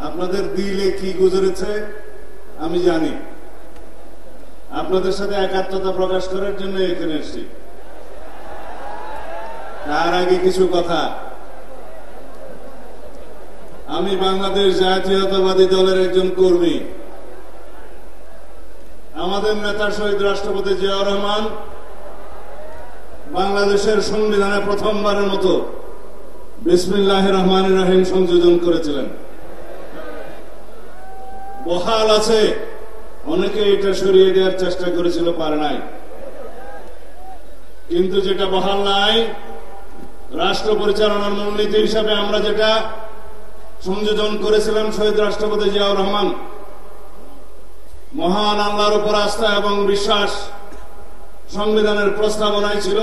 আপনাদের দিলে কি গুজরেছে আমি জানি। আপনাদের সাথে একাত্মতা প্রকাশ করার জন্য এখানে এসেছি। তার আগে কিছু কথা। আমি বাংলাদেশ জাতীয়তাবাদী দলের একজন কর্মী। আমাদের নেতা শহীদ রাষ্ট্রপতি জিয়াউর রহমান বাংলাদেশের সংবিধানে প্রথমবারের মতো বিসমিল্লাহির রহমানির রহিম সংযোজন করেছিলেন। বহাল আছে, অনেকে এটা সরিয়ে দেওয়ার চেষ্টা করেছিল, পারে নাই। কিন্তু যেটা বহাল নাই, রাষ্ট্র পরিচালনার মূলনীতি হিসাবে আমরা যেটা সংযোজন করেছিলাম, শহীদ রাষ্ট্রপতি জিয়াউর রহমান মহান আল্লাহর উপর আস্থা এবং বিশ্বাস সংবিধানের প্রস্তাবনায় ছিল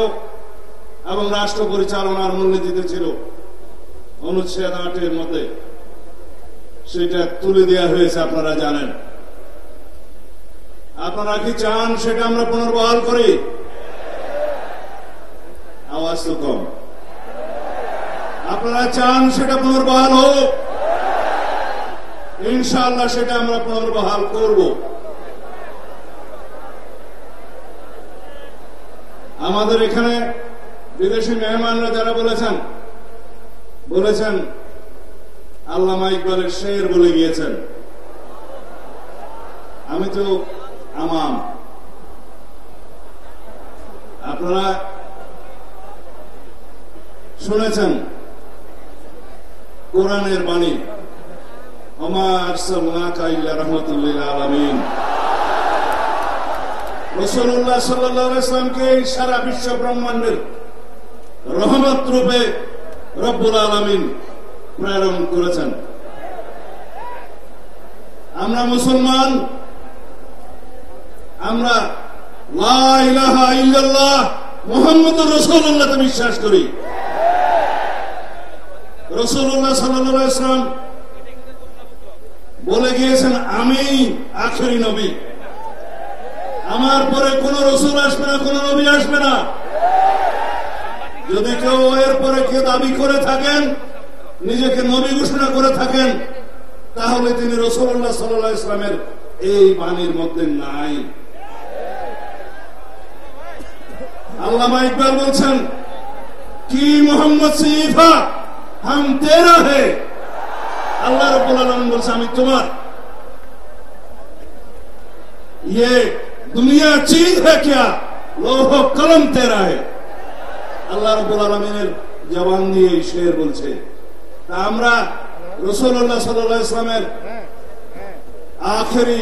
এবং রাষ্ট্র পরিচালনার মূলনীতিতে ছিল। অনুচ্ছেদ 8-এর মধ্যে সেটা তুলে দেওয়া হয়েছে, আপনারা জানেন। আপনারা কি চান সেটা আমরা পুনর্বহাল করি? আওয়াজ তো কম। আপনারা চান সেটা পুনর্বহাল হোক? ইনশাআল্লাহ সেটা আমরা পুনর্বহাল করব। আমাদের এখানে বিদেশি মেহমানরা যারা বলেছেন আল্লামা ইকবালের শের বলে গিয়েছেন। আমি তো আমাম। আপনারা শুনেছেন কোরআনের বাণী, ওমা আরসালনাকা ইল্লা রাহমাতাল লিল আলামিন। রাসূলুল্লাহ সাল্লাল্লাহু আলাইহি ওয়াসাল্লামকে সারা বিশ্ব ব্রহ্মাণ্ডের রহমত রূপে রব্বুল আলামিন প্রেরণ করেছেন। আমরা মুসলমান, আমরা লা ইলাহা ইল্লাল্লাহ মুহাম্মাদুর রাসূলুল্লাহকে বিশ্বাস করি। রাসূলুল্লাহ সাল্লাল্লাহু আলাইহি ওয়াসাল্লাম বলে গিয়েছেন, আমি আখেরি নবী, আমার পরে কোন রসুল আসবে না, কোন নবী আসবে না। যদি কেউ এর পরে কেউ দাবি করে থাকেন, নিজেকে নবী ঘোষণা করে থাকেন, তাহলে তিনি রাসূলুল্লাহ সাল্লাল্লাহু আলাইহি ওয়াসাল্লামের এই বাণীর মধ্যে নাই। আল্লামা ইকবাল বলছেন, কি মোহাম্মদ সিফা হাম তেরা হে। আল্লাহ রাব্বুল আলামিন বলছে, আমি তোমার। ये दुनिया चीज है क्या, लोह कलम तेरा है। আল্লাহ রাব্বুল আলামিনের জবান দিয়ে এই শের বলছে। তা আমরা রাসূলুল্লাহ সাল্লাল্লাহু আলাইহি ওয়াসাল্লামের আখেরি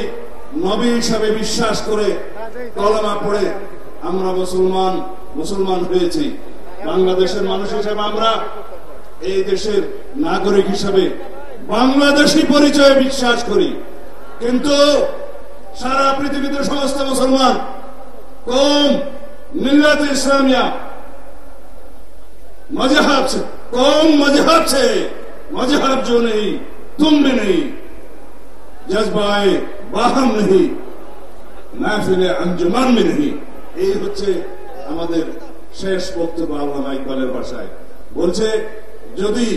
নবী হিসাবে বিশ্বাস করে কলেমা পড়ে আমরা মুসলমান হয়েছি। বাংলাদেশের মানুষ হিসেবে আমরা এই দেশের নাগরিক হিসাবে বাংলাদেশী পরিচয়ে বিশ্বাস করি। কিন্তু সারা পৃথিবীতে সমস্ত মুসলমান কौम मिल्लत इस्लामिया मजहब से कौम मजहब से मजहब जो नहीं तुम में नहीं, जज्बाए बाहम नहीं, महफिल अंजुमन में नहीं। এই হচ্ছে আমাদের শেষ বক্তব্য। আল্লামা ইকবালের ভাষায় বলছে, যদি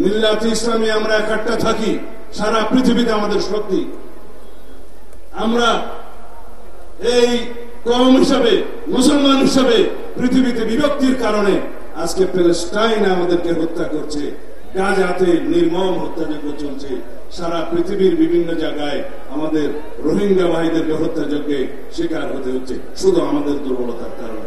মিল্লাত ইসলামী আমরা একটা থাকি, সারা পৃথিবীতে আমাদের শক্তি। আমরা এই কওম হিসাবে, মুসলমান হিসাবে পৃথিবীতে বিভক্তির কারণে আজকে প্যালেস্টাইনে আমাদেরকে হত্যা করছে, গাজাতে নির্মম হত্যাযজ্ঞ চলছে, সারা পৃথিবীর বিভিন্ন জায়গায় আমাদের রোহিঙ্গা ভাইদেরকে হত্যাযজ্ঞে শিকার হতে হচ্ছে শুধু আমাদের দুর্বলতার কারণে।